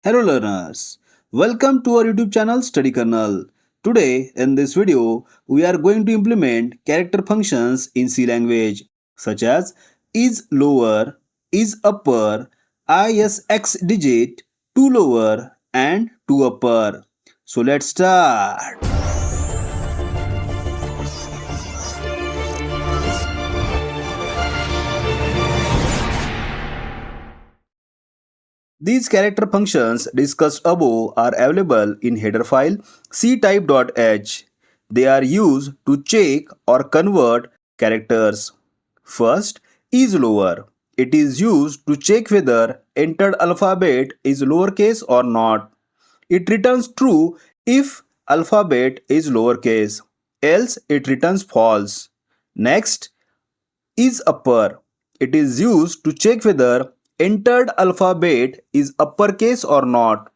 Hello learners, welcome to our YouTube channel Study Kernel. Today in this video we are going to implement character functions in C language such as islower, isupper, isxdigit, tolower and toupper. So let's start. These character functions discussed above are available in header file ctype.h. They are used to check or convert characters. First is lower. It is used to check whether entered alphabet is lowercase or not. It returns true if alphabet is lowercase, else it returns false. Next is upper. It is used to check whether entered alphabet is uppercase or not.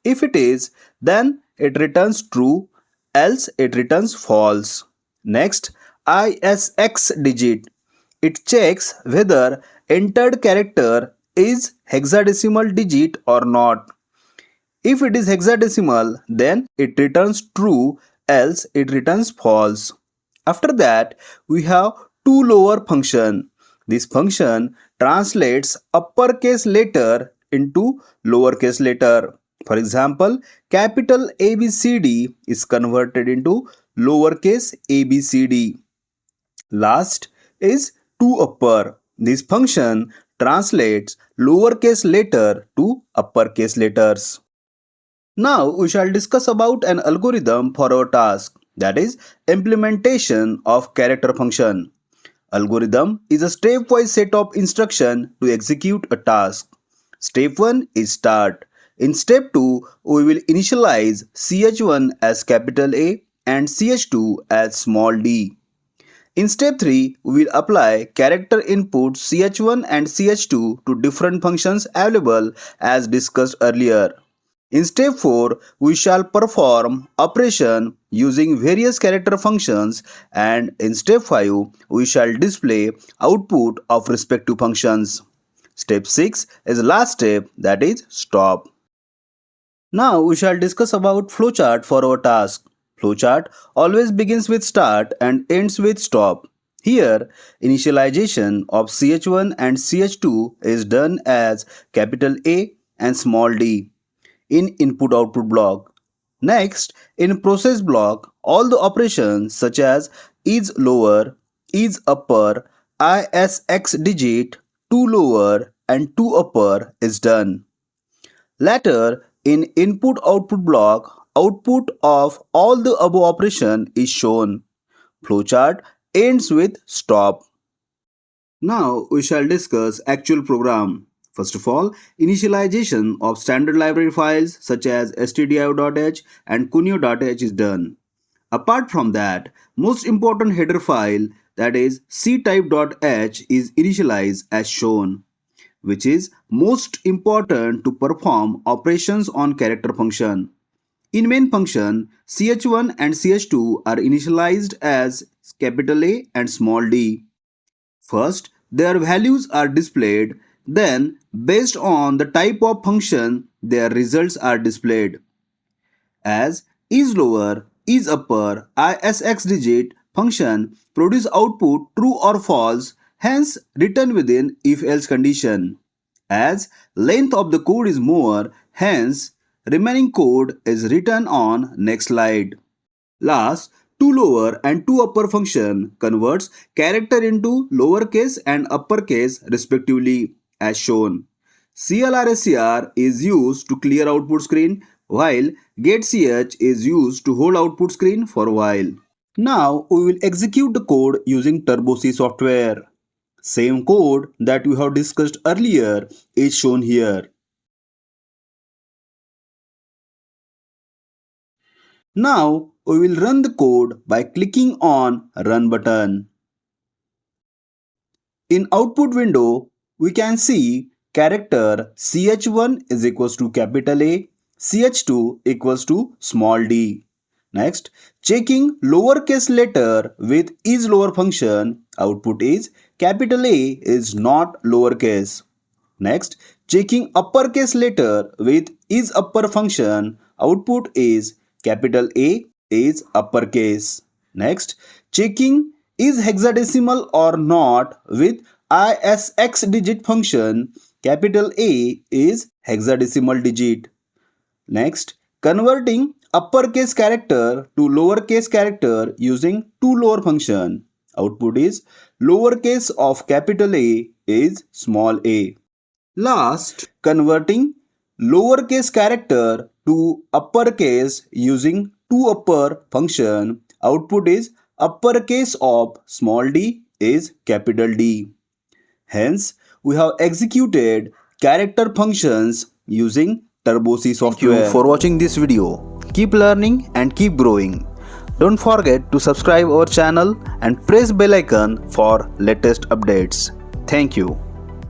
If it is, then it returns true, else it returns false. Next, isxdigit. It checks whether entered character is hexadecimal digit or not. If it is hexadecimal, then it returns true, else it returns false. After that, we have tolower function. This function translates uppercase letter into lowercase letter. For example, capital ABCD is converted into lowercase abcd. Last is toupper. This function translates lowercase letter to uppercase letters. Now we shall discuss about an algorithm for our task, that is implementation of character function. Algorithm is a stepwise set of instructions to execute a task. Step 1 is start. In step 2, we will initialize ch1 as capital A and ch2 as small d. In step 3, we will apply character inputs ch1 and ch2 to different functions available as discussed earlier. In step 4, we shall perform operation using various character functions, and in step 5, we shall display output of respective functions. Step 6 is the last step, that is stop. Now we shall discuss about flowchart for our task. Flowchart always begins with start and ends with stop. Here, initialization of ch1 and ch2 is done as capital A and small d in input-output block. Next, in process block, all the operations such as islower, isupper, isxdigit, tolower and toupper is done. Later, in input-output block, output of all the above operation is shown. Flowchart ends with stop. Now we shall discuss actual program. First of all, initialization of standard library files such as stdio.h and cuneo.h is done. Apart from that, most important header file, that is ctype.h, is initialized as shown, which is most important to perform operations on character function. In main function, ch1 and ch2 are initialized as capital A and small d. First, their values are displayed, then based on the type of function, their results are displayed. As islower, isupper, isxdigit function produce output true or false, hence written within if-else condition. As length of the code is more, hence remaining code is written on next slide. Last, tolower and toupper function converts character into lowercase and uppercase respectively as shown. CLRSCR is used to clear output screen while getch is used to hold output screen for a while. Now we will execute the code using Turbo C software. Same code that we have discussed earlier is shown here. Now we will run the code by clicking on Run button. In output window, we can see character ch1 is equals to capital A, ch2 equals to small d. Next, checking lowercase letter with islower function, output is capital A is not lowercase. Next, Checking uppercase letter with isupper function, output is capital A is uppercase. Next, checking is hexadecimal or not with isxdigit function, capital A is hexadecimal digit. Next, converting uppercase character to lowercase character using tolower function. Output is lowercase of capital A is small a. Last, converting lowercase character to uppercase using toupper function. Output is uppercase of small d is capital D. Hence, we have executed character functions using Turbo C software. Thank you for watching this video. Keep learning and keep growing. Don't forget to subscribe our channel and press bell icon for latest updates. Thank you.